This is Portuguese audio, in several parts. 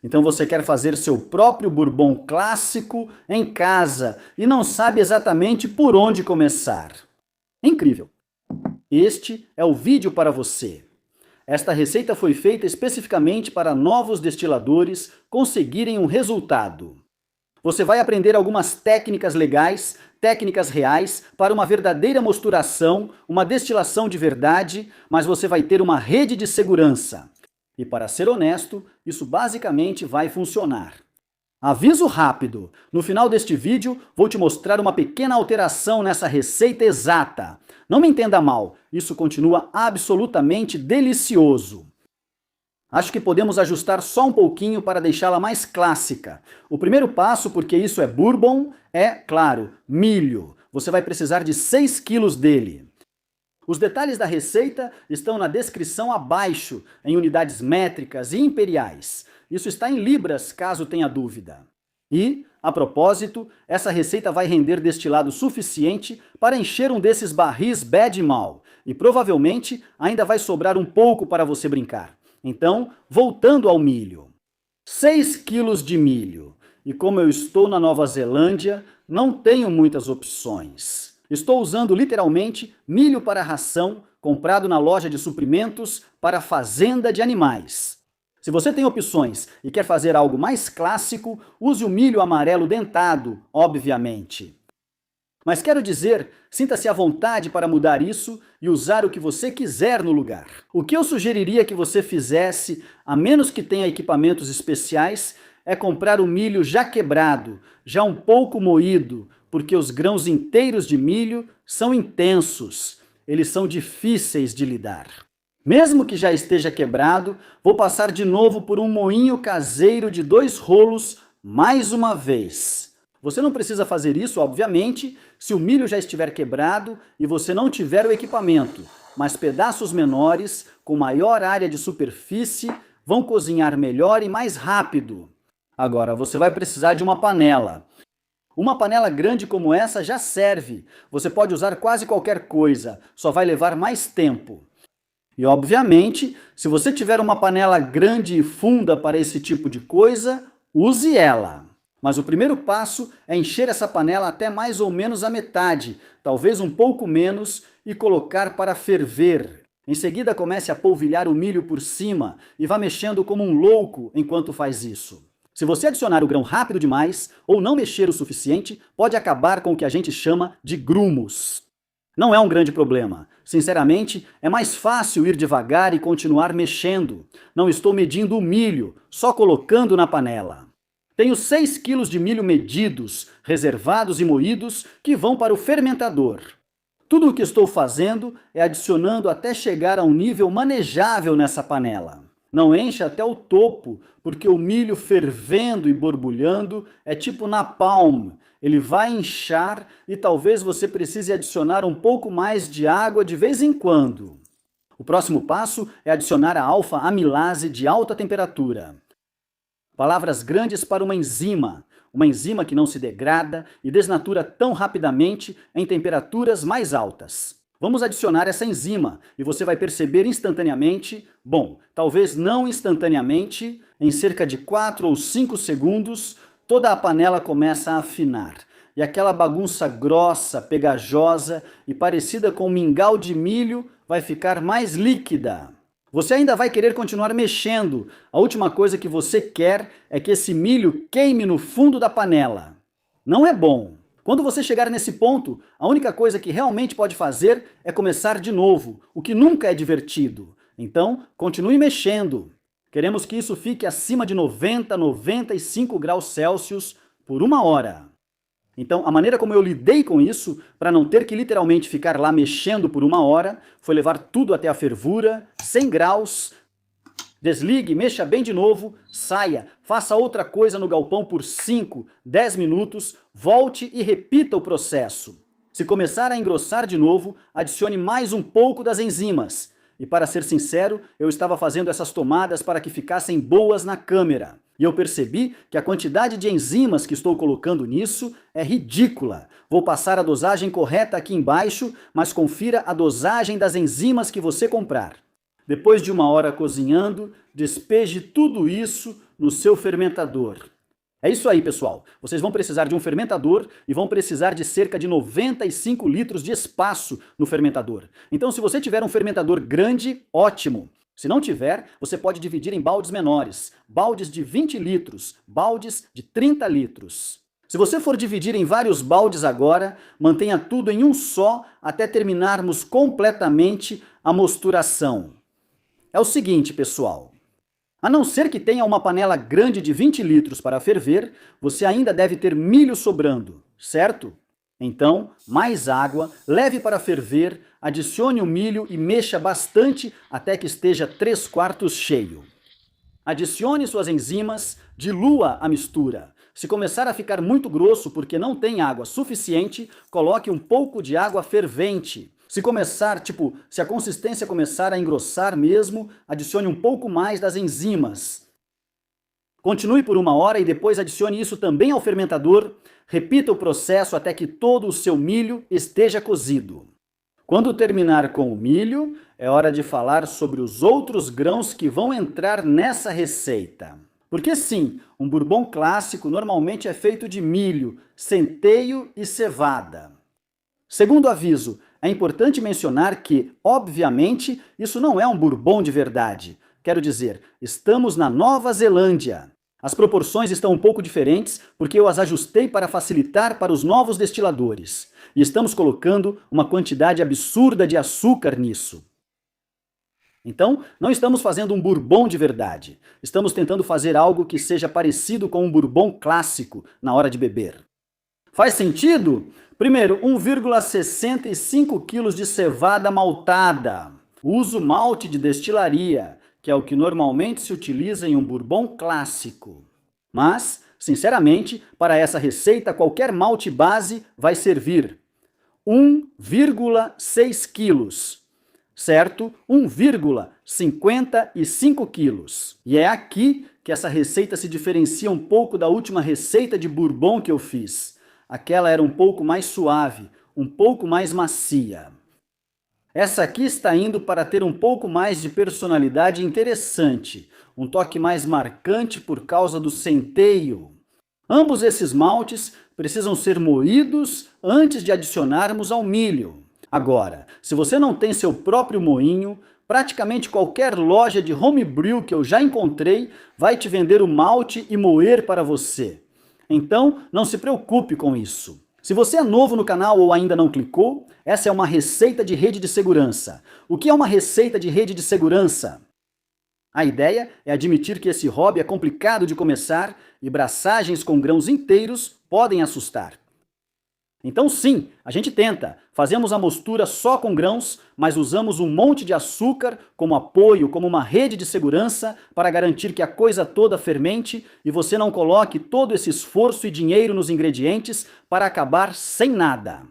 Então você quer fazer seu próprio bourbon clássico em casa e não sabe exatamente por onde começar. Incrível! Este é o vídeo para você. Esta receita foi feita especificamente para novos destiladores conseguirem um resultado. Você vai aprender algumas técnicas legais, técnicas reais, para uma verdadeira mosturação, uma destilação de verdade, mas você vai ter uma rede de segurança. E para ser honesto, isso basicamente vai funcionar. Aviso rápido, no final deste vídeo vou te mostrar uma pequena alteração nessa receita exata. Não me entenda mal, isso continua absolutamente delicioso. Acho que podemos ajustar só um pouquinho para deixá-la mais clássica. O primeiro passo, porque isso é bourbon, é, claro, milho. Você vai precisar de 6 quilos dele. Os detalhes da receita estão na descrição abaixo, em unidades métricas e imperiais. Isso está em libras, caso tenha dúvida. E, a propósito, essa receita vai render destilado suficiente para encher um desses barris Bad Mal. E provavelmente ainda vai sobrar um pouco para você brincar. Então, voltando ao milho. 6 quilos de milho. E como eu estou na Nova Zelândia, não tenho muitas opções. Estou usando literalmente milho para ração, comprado na loja de suprimentos para fazenda de animais. Se você tem opções e quer fazer algo mais clássico, use o milho amarelo dentado, obviamente. Mas quero dizer, sinta-se à vontade para mudar isso e usar o que você quiser no lugar. O que eu sugeriria que você fizesse, a menos que tenha equipamentos especiais, é comprar o milho já quebrado, já um pouco moído, porque os grãos inteiros de milho são intensos, eles são difíceis de lidar. Mesmo que já esteja quebrado, vou passar de novo por um moinho caseiro de 2 rolos mais uma vez. Você não precisa fazer isso, obviamente, se o milho já estiver quebrado e você não tiver o equipamento, mas pedaços menores, com maior área de superfície, vão cozinhar melhor e mais rápido. Agora, você vai precisar de uma panela. Uma panela grande como essa já serve. Você pode usar quase qualquer coisa, só vai levar mais tempo. E, obviamente, se você tiver uma panela grande e funda para esse tipo de coisa, use ela. Mas o primeiro passo é encher essa panela até mais ou menos a metade, talvez um pouco menos, e colocar para ferver. Em seguida, comece a polvilhar o milho por cima e vá mexendo como um louco enquanto faz isso. Se você adicionar o grão rápido demais ou não mexer o suficiente, pode acabar com o que a gente chama de grumos. Não é um grande problema. Sinceramente, é mais fácil ir devagar e continuar mexendo. Não estou medindo o milho, só colocando na panela. Tenho 6 quilos de milho medidos, reservados e moídos, que vão para o fermentador. Tudo o que estou fazendo é adicionando até chegar a um nível manejável nessa panela. Não enche até o topo, porque o milho fervendo e borbulhando é tipo napalm. Ele vai inchar e talvez você precise adicionar um pouco mais de água de vez em quando. O próximo passo é adicionar a alfa-amilase de alta temperatura. Palavras grandes para uma enzima que não se degrada e desnatura tão rapidamente em temperaturas mais altas. Vamos adicionar essa enzima e você vai perceber instantaneamente, bom, talvez não instantaneamente, em cerca de 4 ou 5 segundos, toda a panela começa a afinar. E aquela bagunça grossa, pegajosa e parecida com um mingau de milho vai ficar mais líquida. Você ainda vai querer continuar mexendo. A última coisa que você quer é que esse milho queime no fundo da panela. Não é bom. Quando você chegar nesse ponto, a única coisa que realmente pode fazer é começar de novo, o que nunca é divertido. Então, continue mexendo. Queremos que isso fique acima de 90, 95 graus Celsius por 1 hora. Então, a maneira como eu lidei com isso, para não ter que literalmente ficar lá mexendo por 1 hora, foi levar tudo até a fervura, 100 graus, desligue, mexa bem de novo, saia, faça outra coisa no galpão por 5, 10 minutos, volte e repita o processo. Se começar a engrossar de novo, adicione mais um pouco das enzimas. E para ser sincero, eu estava fazendo essas tomadas para que ficassem boas na câmera. E eu percebi que a quantidade de enzimas que estou colocando nisso é ridícula. Vou passar a dosagem correta aqui embaixo, mas confira a dosagem das enzimas que você comprar. Depois de 1 hora cozinhando, despeje tudo isso no seu fermentador. É isso aí, pessoal. Vocês vão precisar de um fermentador e vão precisar de cerca de 95 litros de espaço no fermentador. Então, se você tiver um fermentador grande, ótimo. Se não tiver, você pode dividir em baldes menores, baldes de 20 litros, baldes de 30 litros. Se você for dividir em vários baldes agora, mantenha tudo em um só até terminarmos completamente a mosturação. É o seguinte, pessoal. A não ser que tenha uma panela grande de 20 litros para ferver, você ainda deve ter milho sobrando, certo? Então, mais água, leve para ferver, adicione o milho e mexa bastante até que esteja 3/4 cheio. Adicione suas enzimas, dilua a mistura. Se começar a ficar muito grosso porque não tem água suficiente, coloque um pouco de água fervente. Se a consistência começar a engrossar mesmo, adicione um pouco mais das enzimas. Continue por 1 hora e depois adicione isso também ao fermentador. Repita o processo até que todo o seu milho esteja cozido. Quando terminar com o milho, é hora de falar sobre os outros grãos que vão entrar nessa receita. Porque sim, um bourbon clássico normalmente é feito de milho, centeio e cevada. Segundo aviso, é importante mencionar que, obviamente, isso não é um bourbon de verdade. Quero dizer, estamos na Nova Zelândia. As proporções estão um pouco diferentes porque eu as ajustei para facilitar para os novos destiladores. E estamos colocando uma quantidade absurda de açúcar nisso. Então, não estamos fazendo um bourbon de verdade. Estamos tentando fazer algo que seja parecido com um bourbon clássico na hora de beber. Faz sentido? Primeiro, 1,65 kg de cevada maltada. Uso malte de destilaria, que é o que normalmente se utiliza em um bourbon clássico. Mas, sinceramente, para essa receita qualquer malte base vai servir. 1,6 kg. Certo? 1,55 kg. E é aqui que essa receita se diferencia um pouco da última receita de bourbon que eu fiz. Aquela era um pouco mais suave, um pouco mais macia. Essa aqui está indo para ter um pouco mais de personalidade interessante, um toque mais marcante por causa do centeio. Ambos esses maltes precisam ser moídos antes de adicionarmos ao milho. Agora, se você não tem seu próprio moinho, praticamente qualquer loja de homebrew que eu já encontrei vai te vender o malte e moer para você. Então, não se preocupe com isso. Se você é novo no canal ou ainda não clicou, essa é uma receita de rede de segurança. O que é uma receita de rede de segurança? A ideia é admitir que esse hobby é complicado de começar e braçagens com grãos inteiros podem assustar. Então sim, a gente tenta. Fazemos a mostura só com grãos, mas usamos um monte de açúcar como apoio, como uma rede de segurança para garantir que a coisa toda fermente e você não coloque todo esse esforço e dinheiro nos ingredientes para acabar sem nada.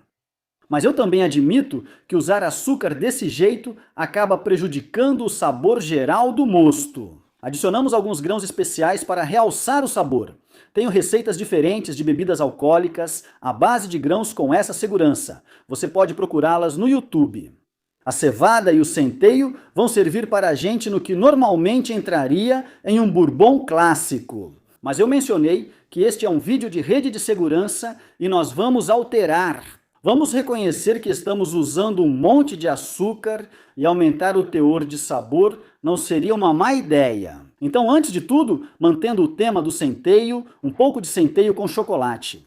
Mas eu também admito que usar açúcar desse jeito acaba prejudicando o sabor geral do mosto. Adicionamos alguns grãos especiais para realçar o sabor. Tenho receitas diferentes de bebidas alcoólicas à base de grãos com essa segurança. Você pode procurá-las no YouTube. A cevada e o centeio vão servir para a gente no que normalmente entraria em um bourbon clássico. Mas eu mencionei que este é um vídeo de rede de segurança e nós vamos alterar. Vamos reconhecer que estamos usando um monte de açúcar e aumentar o teor de sabor não seria uma má ideia. Então, antes de tudo, mantendo o tema do centeio, um pouco de centeio com chocolate.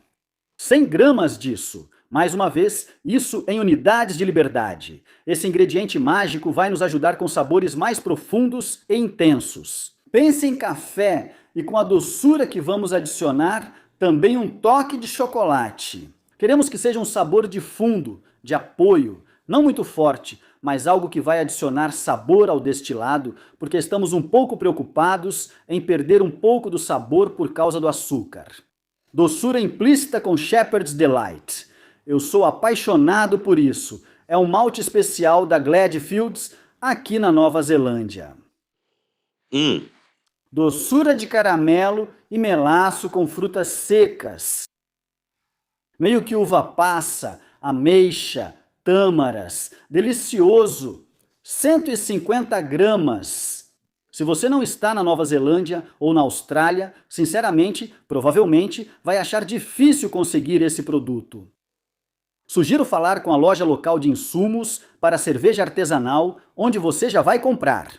100 gramas disso. Mais uma vez, isso em unidades de liberdade. Esse ingrediente mágico vai nos ajudar com sabores mais profundos e intensos. Pense em café e com a doçura que vamos adicionar, também um toque de chocolate. Queremos que seja um sabor de fundo, de apoio, não muito forte, mas algo que vai adicionar sabor ao destilado, porque estamos um pouco preocupados em perder um pouco do sabor por causa do açúcar. Doçura implícita com Shepherd's Delight. Eu sou apaixonado por isso. É um malte especial da Gladfields, aqui na Nova Zelândia. Doçura de caramelo e melaço com frutas secas. Meio que uva passa, ameixa, tâmaras, delicioso, 150 gramas. Se você não está na Nova Zelândia ou na Austrália, sinceramente, provavelmente vai achar difícil conseguir esse produto. Sugiro falar com a loja local de insumos para cerveja artesanal, onde você já vai comprar.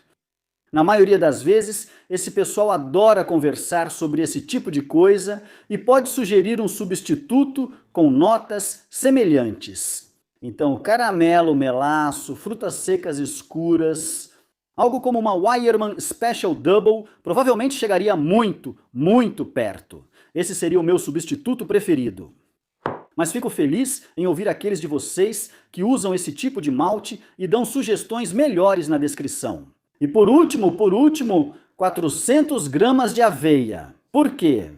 Na maioria das vezes, esse pessoal adora conversar sobre esse tipo de coisa e pode sugerir um substituto com notas semelhantes. Então, caramelo, melaço, frutas secas escuras, algo como uma Wireman Special Double provavelmente chegaria muito, muito perto. Esse seria o meu substituto preferido. Mas fico feliz em ouvir aqueles de vocês que usam esse tipo de malte e dão sugestões melhores na descrição. E por último, 400 gramas de aveia. Por quê?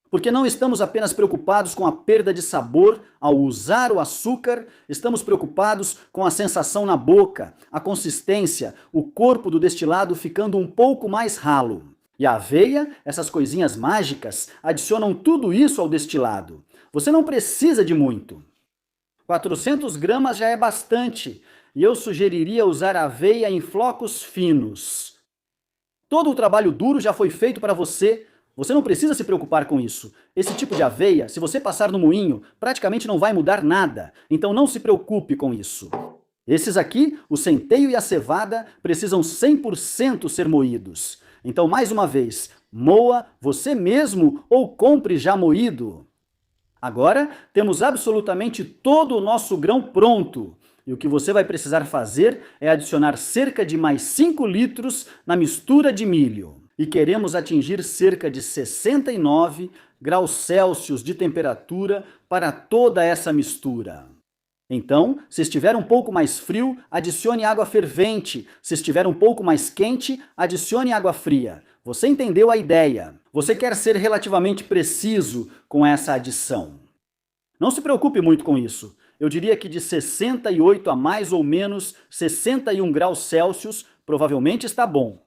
Porque não estamos apenas preocupados com a perda de sabor ao usar o açúcar, estamos preocupados com a sensação na boca, a consistência, o corpo do destilado ficando um pouco mais ralo. E a aveia, essas coisinhas mágicas, adicionam tudo isso ao destilado. Você não precisa de muito. 400 gramas já é bastante, e eu sugeriria usar aveia em flocos finos. Todo o trabalho duro já foi feito para você. Você não precisa se preocupar com isso. Esse tipo de aveia, se você passar no moinho, praticamente não vai mudar nada. Então não se preocupe com isso. Esses aqui, o centeio e a cevada, precisam 100% ser moídos. Então, mais uma vez, moa você mesmo ou compre já moído. Agora, temos absolutamente todo o nosso grão pronto. E o que você vai precisar fazer é adicionar cerca de mais 5 litros na mistura de milho. E queremos atingir cerca de 69 graus Celsius de temperatura para toda essa mistura. Então, se estiver um pouco mais frio, adicione água fervente. Se estiver um pouco mais quente, adicione água fria. Você entendeu a ideia? Você quer ser relativamente preciso com essa adição. Não se preocupe muito com isso. Eu diria que de 68 a mais ou menos 61 graus Celsius provavelmente está bom.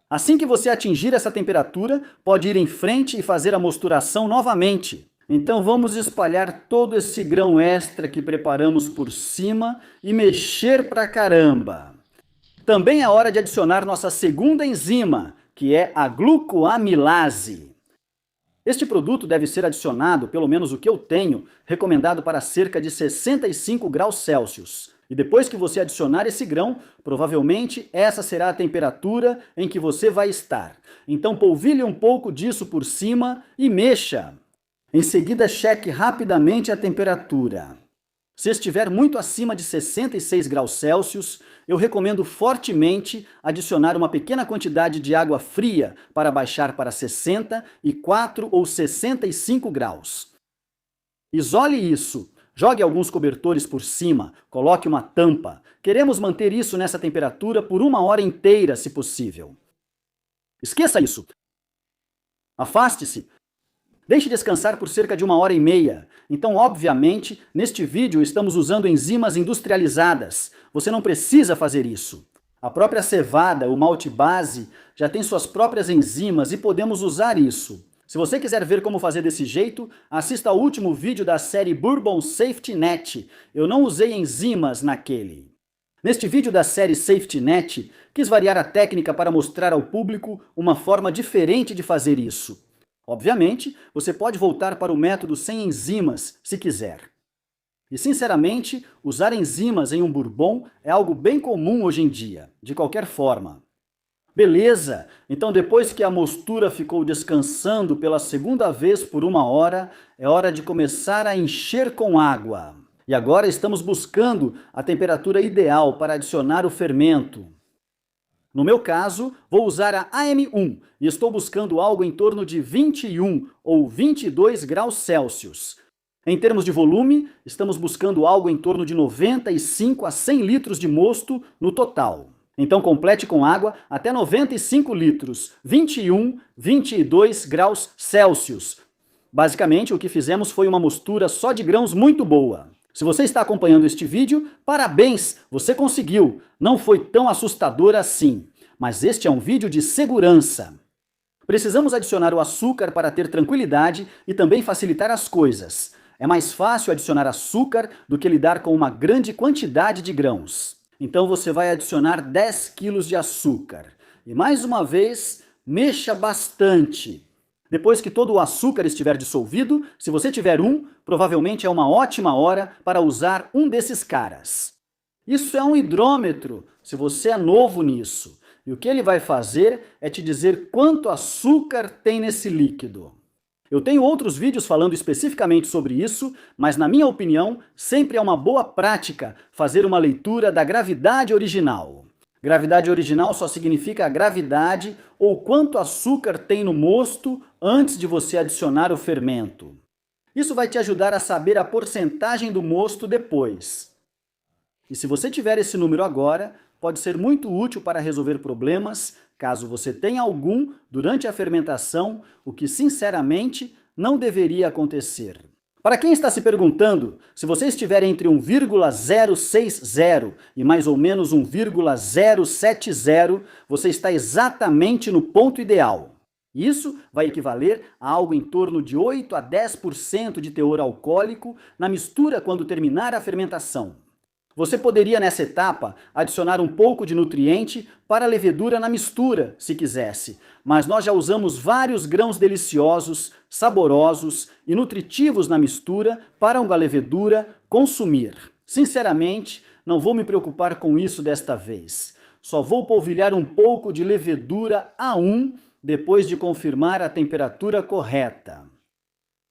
Assim que você atingir essa temperatura, pode ir em frente e fazer a mosturação novamente. Então vamos espalhar todo esse grão extra que preparamos por cima e mexer pra caramba. Também é hora de adicionar nossa segunda enzima, que é a glucoamilase. Este produto deve ser adicionado, pelo menos o que eu tenho, recomendado para cerca de 65 graus Celsius. E depois que você adicionar esse grão, provavelmente essa será a temperatura em que você vai estar. Então polvilhe um pouco disso por cima e mexa. Em seguida, cheque rapidamente a temperatura. Se estiver muito acima de 66 graus Celsius, eu recomendo fortemente adicionar uma pequena quantidade de água fria para baixar para 64 ou 65 graus. Isole isso. Jogue alguns cobertores por cima, coloque uma tampa. Queremos manter isso nessa temperatura por 1 hora inteira, se possível. Esqueça isso. Afaste-se. Deixe descansar por cerca de 1h30. Então, obviamente, neste vídeo estamos usando enzimas industrializadas. Você não precisa fazer isso. A própria cevada, o malte base, já tem suas próprias enzimas e podemos usar isso. Se você quiser ver como fazer desse jeito, assista ao último vídeo da série Bourbon Safety Net. Eu não usei enzimas naquele. Neste vídeo da série Safety Net, quis variar a técnica para mostrar ao público uma forma diferente de fazer isso. Obviamente, você pode voltar para o método sem enzimas, se quiser. E, sinceramente, usar enzimas em um bourbon é algo bem comum hoje em dia, de qualquer forma. Beleza, então depois que a mostura ficou descansando pela segunda vez por 1 hora, é hora de começar a encher com água. E agora estamos buscando a temperatura ideal para adicionar o fermento. No meu caso, vou usar a AM1 e estou buscando algo em torno de 21 ou 22 graus Celsius. Em termos de volume, estamos buscando algo em torno de 95 a 100 litros de mosto no total. Então complete com água até 95 litros, 21, 22 graus Celsius. Basicamente, o que fizemos foi uma mistura só de grãos muito boa. Se você está acompanhando este vídeo, parabéns, você conseguiu. Não foi tão assustador assim, mas este é um vídeo de segurança. Precisamos adicionar o açúcar para ter tranquilidade e também facilitar as coisas. É mais fácil adicionar açúcar do que lidar com uma grande quantidade de grãos. Então você vai adicionar 10 kg de açúcar. e mais uma vez, mexa bastante. Depois que todo o açúcar estiver dissolvido, se você tiver um, provavelmente é uma ótima hora para usar um desses caras. Isso é um hidrômetro, se você é novo nisso. E o que ele vai fazer é te dizer quanto açúcar tem nesse líquido. Eu tenho outros vídeos falando especificamente sobre isso, mas na minha opinião, sempre é uma boa prática fazer uma leitura da gravidade original. Gravidade original só significa a gravidade ou quanto açúcar tem no mosto antes de você adicionar o fermento. Isso vai te ajudar a saber a porcentagem do mosto depois. E se você tiver esse número agora, pode ser muito útil para resolver problemas, caso você tenha algum durante a fermentação, o que sinceramente não deveria acontecer. Para quem está se perguntando, se você estiver entre 1,060 e mais ou menos 1,070, você está exatamente no ponto ideal. Isso vai equivaler a algo em torno de 8 a 10% de teor alcoólico na mistura quando terminar a fermentação. Você poderia, nessa etapa, adicionar um pouco de nutriente para a levedura na mistura, se quisesse, mas nós já usamos vários grãos deliciosos, saborosos e nutritivos na mistura para a levedura consumir. Sinceramente, não vou me preocupar com isso desta vez. Só vou polvilhar um pouco de levedura A1 depois de confirmar a temperatura correta.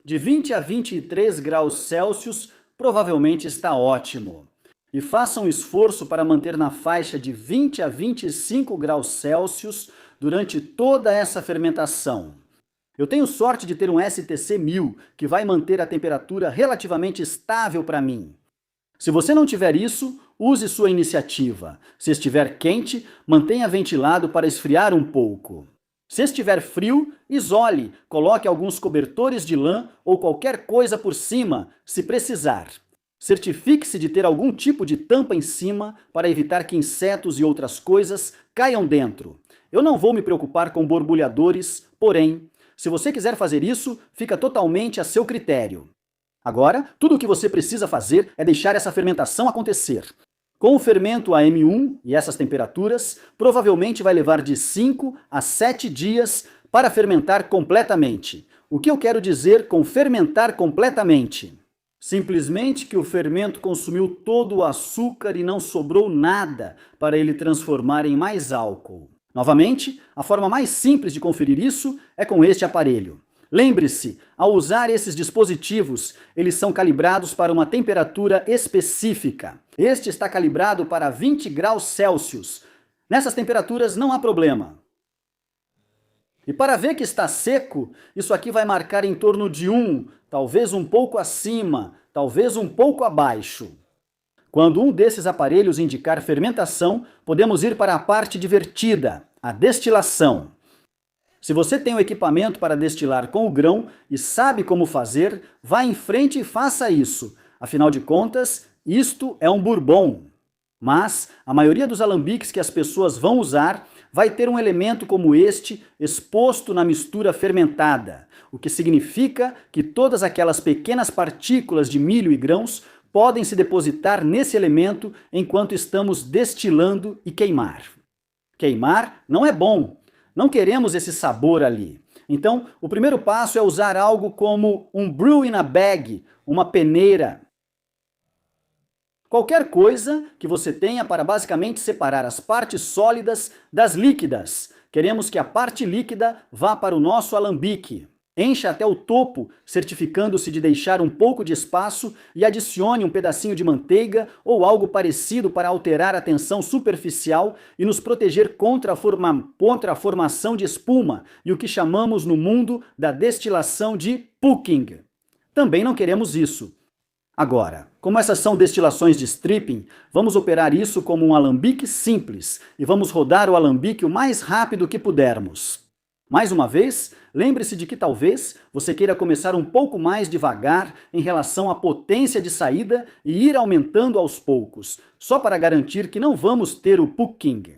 De 20 a 23 graus Celsius, provavelmente está ótimo. E faça um esforço para manter na faixa de 20 a 25 graus Celsius durante toda essa fermentação. Eu tenho sorte de ter um STC 1000, que vai manter a temperatura relativamente estável para mim. Se você não tiver isso, use sua iniciativa. Se estiver quente, mantenha ventilado para esfriar um pouco. Se estiver frio, isole, coloque alguns cobertores de lã ou qualquer coisa por cima, se precisar. Certifique-se de ter algum tipo de tampa em cima para evitar que insetos e outras coisas caiam dentro. Eu não vou me preocupar com borbulhadores, porém, se você quiser fazer isso, fica totalmente a seu critério. Agora, tudo o que você precisa fazer é deixar essa fermentação acontecer. Com o fermento AM1 e essas temperaturas, provavelmente vai levar de 5 a 7 dias para fermentar completamente. O que eu quero dizer com fermentar completamente? Simplesmente que o fermento consumiu todo o açúcar e não sobrou nada para ele transformar em mais álcool. Novamente, a forma mais simples de conferir isso é com este aparelho. Lembre-se, ao usar esses dispositivos, eles são calibrados para uma temperatura específica. Este está calibrado para 20 graus Celsius. Nessas temperaturas não há problema. E para ver que está seco, isso aqui vai marcar em torno de 1, talvez um pouco acima, talvez um pouco abaixo. Quando um desses aparelhos indicar fermentação, podemos ir para a parte divertida, a destilação. Se você tem o equipamento para destilar com o grão e sabe como fazer, vá em frente e faça isso. Afinal de contas, isto é um bourbon. Mas a maioria dos alambiques que as pessoas vão usar vai ter um elemento como este exposto na mistura fermentada, o que significa que todas aquelas pequenas partículas de milho e grãos podem se depositar nesse elemento enquanto estamos destilando e queimar. Queimar não é bom, não queremos esse sabor ali. Então, o primeiro passo é usar algo como um brew in a bag, uma peneira. Qualquer coisa que você tenha para basicamente separar as partes sólidas das líquidas. Queremos que a parte líquida vá para o nosso alambique. Encha até o topo, certificando-se de deixar um pouco de espaço e adicione um pedacinho de manteiga ou algo parecido para alterar a tensão superficial e nos proteger contra a formação de espuma e o que chamamos no mundo da destilação de pucking. Também não queremos isso. Agora, como essas são destilações de stripping, vamos operar isso como um alambique simples e vamos rodar o alambique o mais rápido que pudermos. Mais uma vez, lembre-se de que talvez você queira começar um pouco mais devagar em relação à potência de saída e ir aumentando aos poucos, só para garantir que não vamos ter o pucking.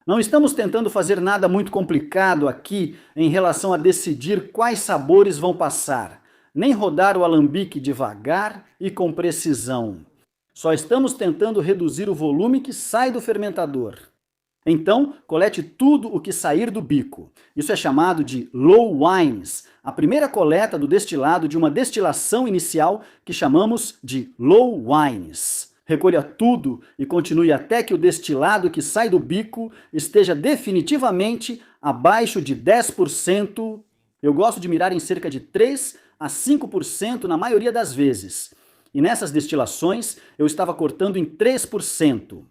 Não estamos tentando fazer nada muito complicado aqui em relação a decidir quais sabores vão passar. Nem rodar o alambique devagar e com precisão. Só estamos tentando reduzir o volume que sai do fermentador. Então, colete tudo o que sair do bico. Isso é chamado de low wines, a primeira coleta do destilado de uma destilação inicial que chamamos de low wines. Recolha tudo e continue até que o destilado que sai do bico esteja definitivamente abaixo de 10%. Eu gosto de mirar em cerca de 3 a 5% na maioria das vezes. E nessas destilações eu estava cortando em 3%.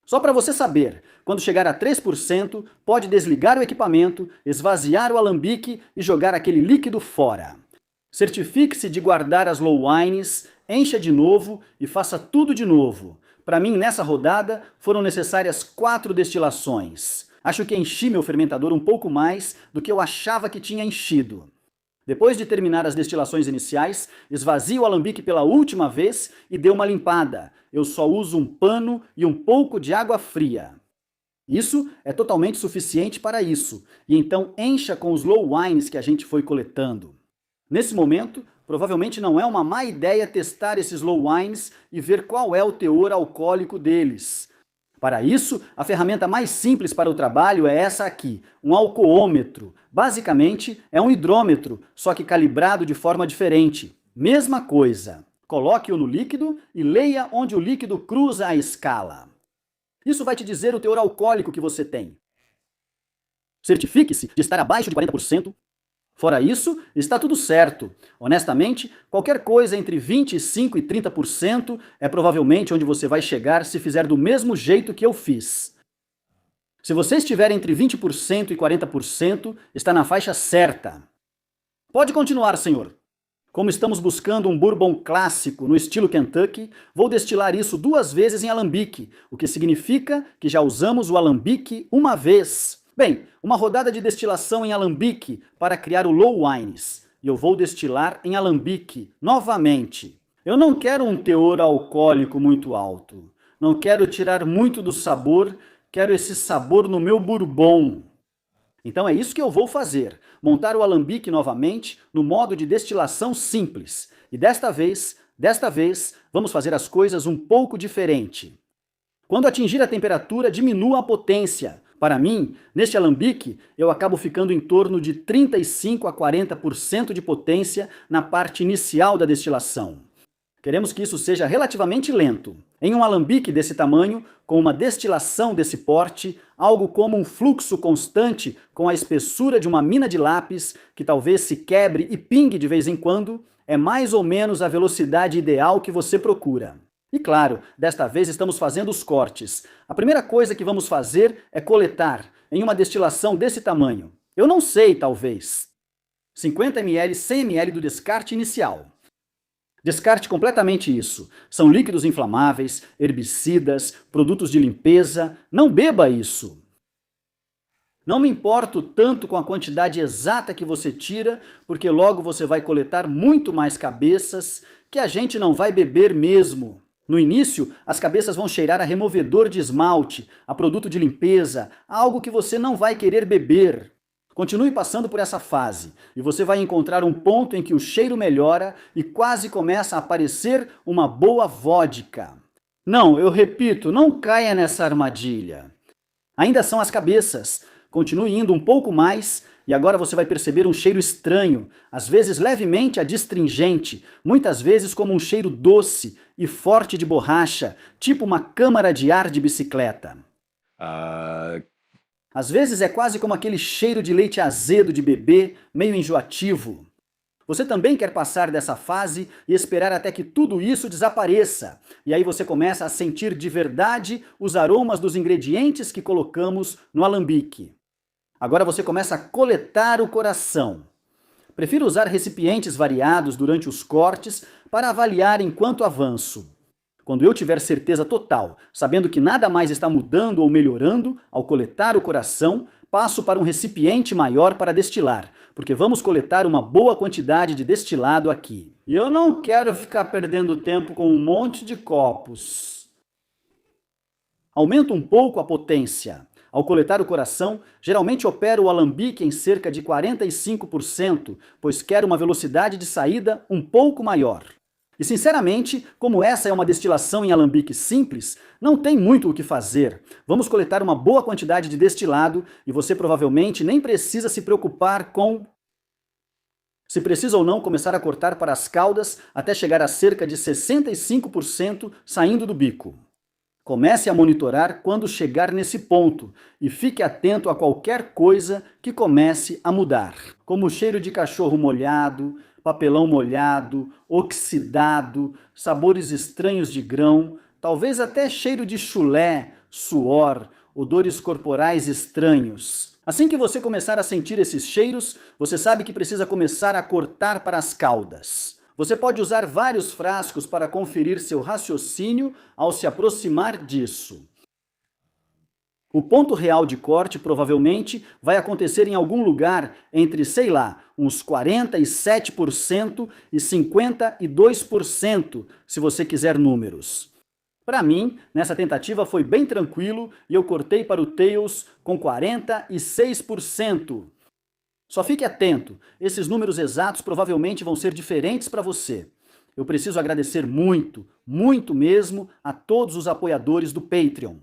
Só para você saber, quando chegar a 3%, pode desligar o equipamento, esvaziar o alambique e jogar aquele líquido fora. Certifique-se de guardar as low wines, encha de novo e faça tudo de novo. Para mim, nessa rodada, foram necessárias 4 destilações. Acho que enchi meu fermentador um pouco mais do que eu achava que tinha enchido. Depois de terminar as destilações iniciais, esvazie o alambique pela última vez e dê uma limpada. Eu só uso um pano e um pouco de água fria. Isso é totalmente suficiente para isso, e então encha com os low wines que a gente foi coletando. Nesse momento, provavelmente não é uma má ideia testar esses low wines e ver qual é o teor alcoólico deles. Para isso, a ferramenta mais simples para o trabalho é essa aqui, um alcoômetro. Basicamente, é um hidrômetro, só que calibrado de forma diferente. Mesma coisa. Coloque-o no líquido e leia onde o líquido cruza a escala. Isso vai te dizer o teor alcoólico que você tem. Certifique-se de estar abaixo de 40%. Fora isso, está tudo certo. Honestamente, qualquer coisa entre 25% e 30% é provavelmente onde você vai chegar se fizer do mesmo jeito que eu fiz. Se você estiver entre 20% e 40%, está na faixa certa. Pode continuar, senhor. Como estamos buscando um bourbon clássico no estilo Kentucky, vou destilar isso 2 vezes em alambique, o que significa que já usamos o alambique uma vez. Bem, uma rodada de destilação em alambique para criar o low wines. E eu vou destilar em alambique novamente. Eu não quero um teor alcoólico muito alto. Não quero tirar muito do sabor, quero esse sabor no meu bourbon. Então é isso que eu vou fazer, montar o alambique novamente no modo de destilação simples. E desta vez, vamos fazer as coisas um pouco diferente. Quando atingir a temperatura, diminua a potência. Para mim, neste alambique, eu acabo ficando em torno de 35 a 40% de potência na parte inicial da destilação. Queremos que isso seja relativamente lento. Em um alambique desse tamanho, com uma destilação desse porte, algo como um fluxo constante com a espessura de uma mina de lápis, que talvez se quebre e pingue de vez em quando, é mais ou menos a velocidade ideal que você procura. E claro, desta vez estamos fazendo os cortes. A primeira coisa que vamos fazer é coletar, em uma destilação desse tamanho. Eu não sei, talvez. 50 ml, 100 ml do descarte inicial. Descarte completamente isso. São líquidos inflamáveis, herbicidas, produtos de limpeza. Não beba isso. Não me importo tanto com a quantidade exata que você tira, porque logo você vai coletar muito mais cabeças que a gente não vai beber mesmo. No início, as cabeças vão cheirar a removedor de esmalte, a produto de limpeza, a algo que você não vai querer beber. Continue passando por essa fase, e você vai encontrar um ponto em que o cheiro melhora e quase começa a aparecer uma boa vodka. Não, eu repito, não caia nessa armadilha. Ainda são as cabeças. Continue indo um pouco mais, e agora você vai perceber um cheiro estranho, às vezes levemente adstringente, muitas vezes como um cheiro doce e forte de borracha, tipo uma câmara de ar de bicicleta. Às vezes é quase como aquele cheiro de leite azedo de bebê, meio enjoativo. Você também quer passar dessa fase e esperar até que tudo isso desapareça. E aí você começa a sentir de verdade os aromas dos ingredientes que colocamos no alambique. Agora você começa a coletar o coração. Prefiro usar recipientes variados durante os cortes para avaliar enquanto avanço. Quando eu tiver certeza total, sabendo que nada mais está mudando ou melhorando, ao coletar o coração, passo para um recipiente maior para destilar, porque vamos coletar uma boa quantidade de destilado aqui. E eu não quero ficar perdendo tempo com um monte de copos. Aumento um pouco a potência. Ao coletar o coração, geralmente opero o alambique em cerca de 45%, pois quero uma velocidade de saída um pouco maior. E sinceramente, como essa é uma destilação em alambique simples, não tem muito o que fazer. Vamos coletar uma boa quantidade de destilado e você provavelmente nem precisa se preocupar com se precisa ou não começar a cortar para as caudas até chegar a cerca de 65% saindo do bico. Comece a monitorar quando chegar nesse ponto e fique atento a qualquer coisa que comece a mudar, como o cheiro de cachorro molhado, papelão molhado, oxidado, sabores estranhos de grão, talvez até cheiro de chulé, suor, odores corporais estranhos. Assim que você começar a sentir esses cheiros, você sabe que precisa começar a cortar para as caudas. Você pode usar vários frascos para conferir seu raciocínio ao se aproximar disso. O ponto real de corte provavelmente vai acontecer em algum lugar entre, sei lá, uns 47% e 52%, se você quiser números. Para mim, nessa tentativa foi bem tranquilo e eu cortei para o Tails com 46%. Só fique atento, esses números exatos provavelmente vão ser diferentes para você. Eu preciso agradecer muito, muito mesmo a todos os apoiadores do Patreon.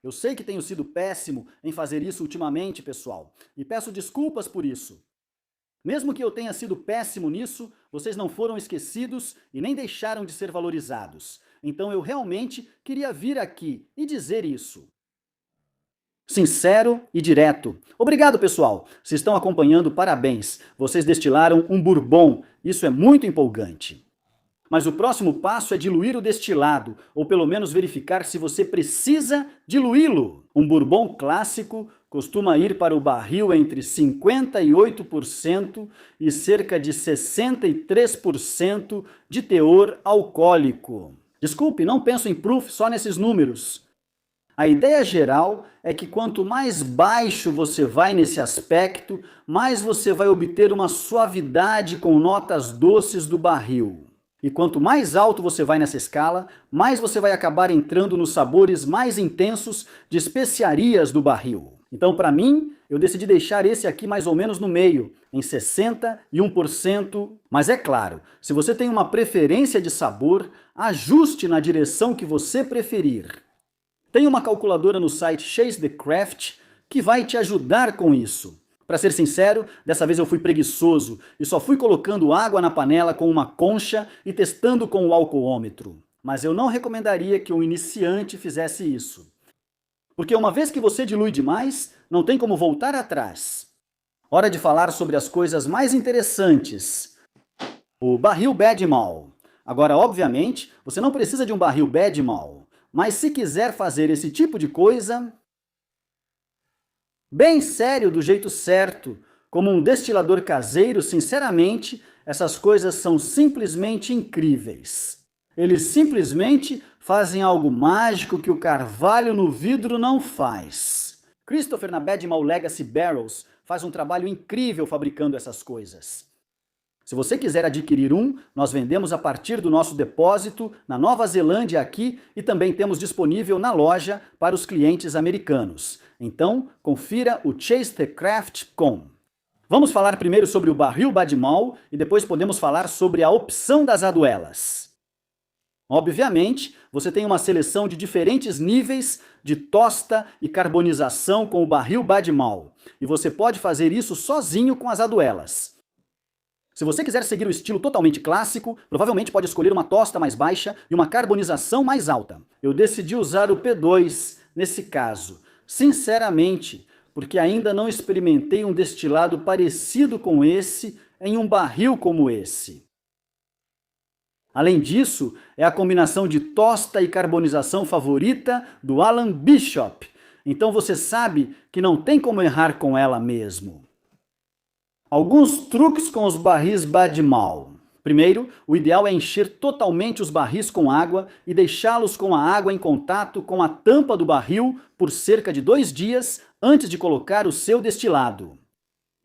Eu sei que tenho sido péssimo em fazer isso ultimamente, pessoal, e peço desculpas por isso. Mesmo que eu tenha sido péssimo nisso, vocês não foram esquecidos e nem deixaram de ser valorizados. Então eu realmente queria vir aqui e dizer isso. Sincero e direto. Obrigado, pessoal. Se estão acompanhando, parabéns. Vocês destilaram um bourbon. Isso é muito empolgante. Mas o próximo passo é diluir o destilado, ou pelo menos verificar se você precisa diluí-lo. Um bourbon clássico costuma ir para o barril entre 58% e cerca de 63% de teor alcoólico. Desculpe, não penso em proof só nesses números. A ideia geral é que quanto mais baixo você vai nesse aspecto, mais você vai obter uma suavidade com notas doces do barril. E quanto mais alto você vai nessa escala, mais você vai acabar entrando nos sabores mais intensos de especiarias do barril. Então, para mim, eu decidi deixar esse aqui mais ou menos no meio, em 61%. Mas é claro, se você tem uma preferência de sabor, ajuste na direção que você preferir. Tem uma calculadora no site Chase the Craft que vai te ajudar com isso. Para ser sincero, dessa vez eu fui preguiçoso e só fui colocando água na panela com uma concha e testando com o alcoômetro. Mas eu não recomendaria que um iniciante fizesse isso. Porque uma vez que você dilui demais, não tem como voltar atrás. Hora de falar sobre as coisas mais interessantes. O barril Badmall. Agora, obviamente, você não precisa de um barril Badmall. Mas se quiser fazer esse tipo de coisa, bem sério, do jeito certo, como um destilador caseiro, sinceramente, essas coisas são simplesmente incríveis. Eles simplesmente fazem algo mágico que o carvalho no vidro não faz. Christopher na Badmall Legacy Barrels faz um trabalho incrível fabricando essas coisas. Se você quiser adquirir um, nós vendemos a partir do nosso depósito na Nova Zelândia aqui e também temos disponível na loja para os clientes americanos. Então, confira o ChaseTheCraft.com. Vamos falar primeiro sobre o barril Badmall e depois podemos falar sobre a opção das aduelas. Obviamente, você tem uma seleção de diferentes níveis de tosta e carbonização com o barril Badmall, e você pode fazer isso sozinho com as aduelas. Se você quiser seguir o estilo totalmente clássico, provavelmente pode escolher uma tosta mais baixa e uma carbonização mais alta. Eu decidi usar o P2 nesse caso, sinceramente, porque ainda não experimentei um destilado parecido com esse em um barril como esse. Além disso, é a combinação de tosta e carbonização favorita do Alan Bishop, então você sabe que não tem como errar com ela mesmo. Alguns truques com os barris Badmall. Primeiro, o ideal é encher totalmente os barris com água e deixá-los com a água em contato com a tampa do barril por cerca de 2 dias antes de colocar o seu destilado.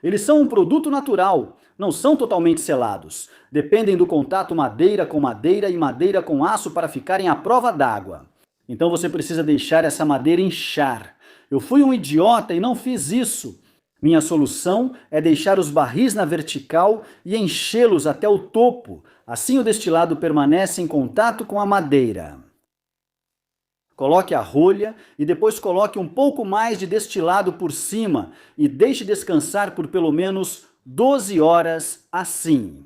Eles são um produto natural, não são totalmente selados. Dependem do contato madeira com madeira e madeira com aço para ficarem à prova d'água. Então você precisa deixar essa madeira inchar. Eu fui um idiota e não fiz isso. Minha solução é deixar os barris na vertical e enchê-los até o topo, assim o destilado permanece em contato com a madeira. Coloque a rolha e depois coloque um pouco mais de destilado por cima e deixe descansar por pelo menos 12 horas assim.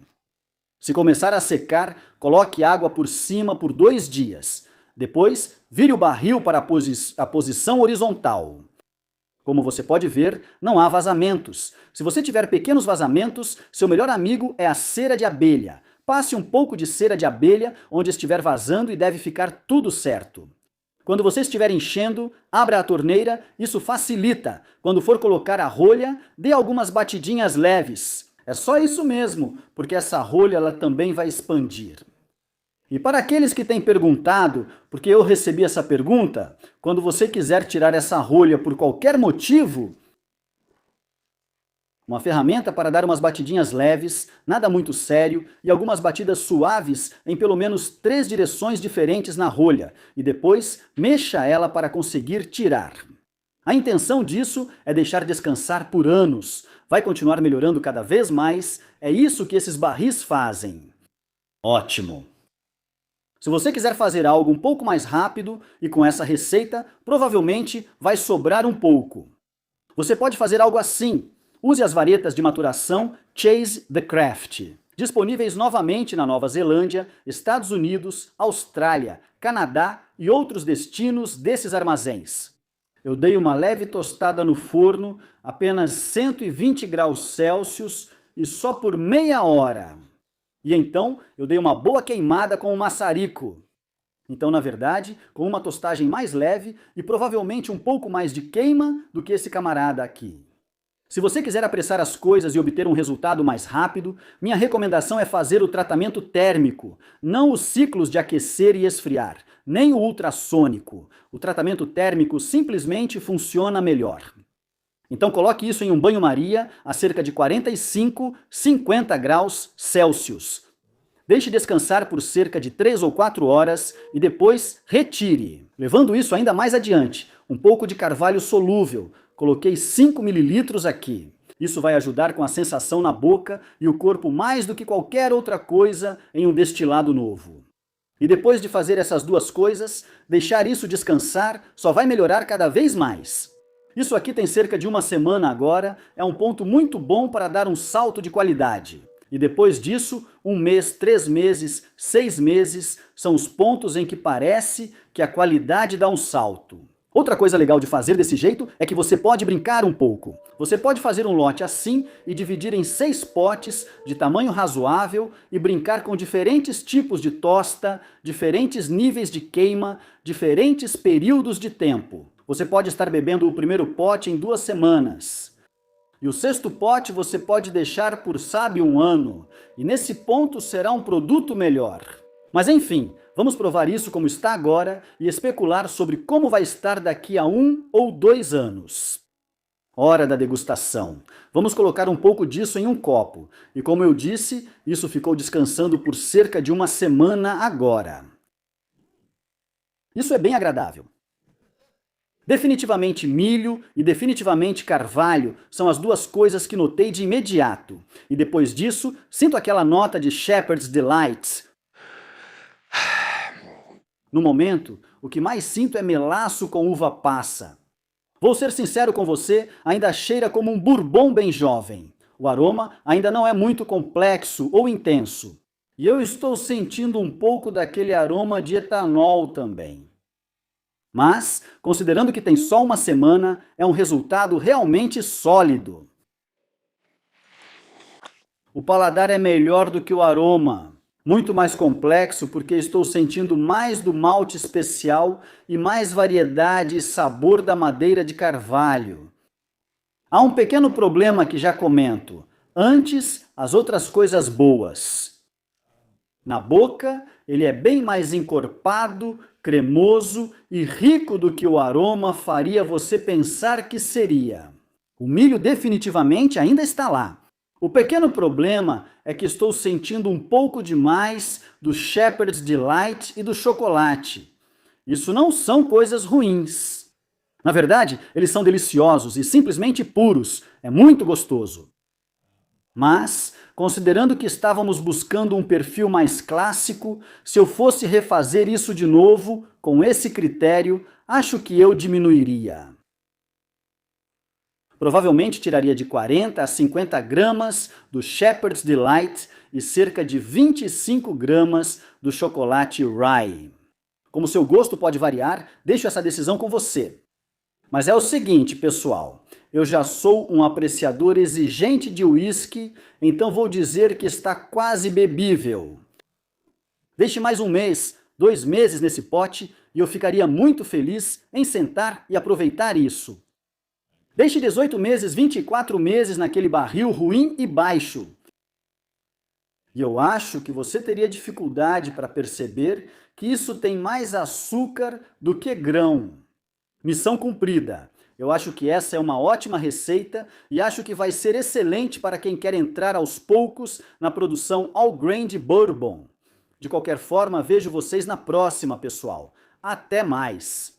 Se começar a secar, coloque água por cima por 2 dias. Depois, vire o barril para a posição horizontal. Como você pode ver, não há vazamentos. Se você tiver pequenos vazamentos, seu melhor amigo é a cera de abelha. Passe um pouco de cera de abelha onde estiver vazando e deve ficar tudo certo. Quando você estiver enchendo, abra a torneira, isso facilita. Quando for colocar a rolha, dê algumas batidinhas leves. É só isso mesmo, porque essa rolha ela também vai expandir. E para aqueles que têm perguntado, porque eu recebi essa pergunta, quando você quiser tirar essa rolha por qualquer motivo, uma ferramenta para dar umas batidinhas leves, nada muito sério, e algumas batidas suaves em pelo menos 3 direções diferentes na rolha, e depois mexa ela para conseguir tirar. A intenção disso é deixar descansar por anos. Vai continuar melhorando cada vez mais, é isso que esses barris fazem. Ótimo! Se você quiser fazer algo um pouco mais rápido, e com essa receita, provavelmente vai sobrar um pouco. Você pode fazer algo assim. Use as varetas de maturação Chase the Craft, disponíveis novamente na Nova Zelândia, Estados Unidos, Austrália, Canadá e outros destinos desses armazéns. Eu dei uma leve tostada no forno, apenas 120 graus Celsius e só por meia hora. E então eu dei uma boa queimada com o maçarico. Então, na verdade, com uma tostagem mais leve e provavelmente um pouco mais de queima do que esse camarada aqui. Se você quiser apressar as coisas e obter um resultado mais rápido, minha recomendação é fazer o tratamento térmico, não os ciclos de aquecer e esfriar, nem o ultrassônico. O tratamento térmico simplesmente funciona melhor. Então coloque isso em um banho-maria a cerca de 45, 50 graus Celsius. Deixe descansar por cerca de 3 ou 4 horas e depois retire. Levando isso ainda mais adiante, um pouco de carvalho solúvel. Coloquei 5 ml aqui. Isso vai ajudar com a sensação na boca e o corpo mais do que qualquer outra coisa em um destilado novo. E depois de fazer essas duas coisas, deixar isso descansar só vai melhorar cada vez mais. Isso aqui tem cerca de 1 semana agora, é um ponto muito bom para dar um salto de qualidade. E depois disso, 1 mês, 3 meses, 6 meses, são os pontos em que parece que a qualidade dá um salto. Outra coisa legal de fazer desse jeito é que você pode brincar um pouco. Você pode fazer um lote assim e dividir em 6 potes de tamanho razoável e brincar com diferentes tipos de tosta, diferentes níveis de queima, diferentes períodos de tempo. Você pode estar bebendo o primeiro pote em 2 semanas. E o 6º pote você pode deixar por, sabe, 1 ano. E nesse ponto será um produto melhor. Mas enfim, vamos provar isso como está agora e especular sobre como vai estar daqui a 1 ou 2 anos. Hora da degustação. Vamos colocar um pouco disso em um copo. E como eu disse, isso ficou descansando por cerca de 1 semana agora. Isso é bem agradável. Definitivamente milho e definitivamente carvalho são as 2 coisas que notei de imediato. E depois disso, sinto aquela nota de Shepherd's Delight. No momento, o que mais sinto é melaço com uva passa. Vou ser sincero com você, ainda cheira como um bourbon bem jovem. O aroma ainda não é muito complexo ou intenso. E eu estou sentindo um pouco daquele aroma de etanol também. Mas, considerando que tem só 1 semana, é um resultado realmente sólido. O paladar é melhor do que o aroma. Muito mais complexo porque estou sentindo mais do malte especial e mais variedade e sabor da madeira de carvalho. Há um pequeno problema que já comento. Antes, as outras coisas boas. Na boca, ele é bem mais encorpado, cremoso e rico do que o aroma faria você pensar que seria. O milho definitivamente ainda está lá. O pequeno problema é que estou sentindo um pouco demais do Shepherd's Delight e do chocolate. Isso não são coisas ruins. Na verdade, eles são deliciosos e simplesmente puros. É muito gostoso. Mas, considerando que estávamos buscando um perfil mais clássico, se eu fosse refazer isso de novo, com esse critério, acho que eu diminuiria. Provavelmente tiraria de 40 a 50 gramas do Shepherd's Delight e cerca de 25 gramas do chocolate Rye. Como seu gosto pode variar, deixo essa decisão com você. Mas é o seguinte, pessoal, eu já sou um apreciador exigente de uísque, então vou dizer que está quase bebível. Deixe mais um mês, 2 meses nesse pote e eu ficaria muito feliz em sentar e aproveitar isso. Deixe 18 meses, 24 meses naquele barril ruim e baixo. E eu acho que você teria dificuldade para perceber que isso tem mais açúcar do que grão. Missão cumprida. Eu acho que essa é uma ótima receita e acho que vai ser excelente para quem quer entrar aos poucos na produção all grain de bourbon. De qualquer forma, vejo vocês na próxima, pessoal. Até mais!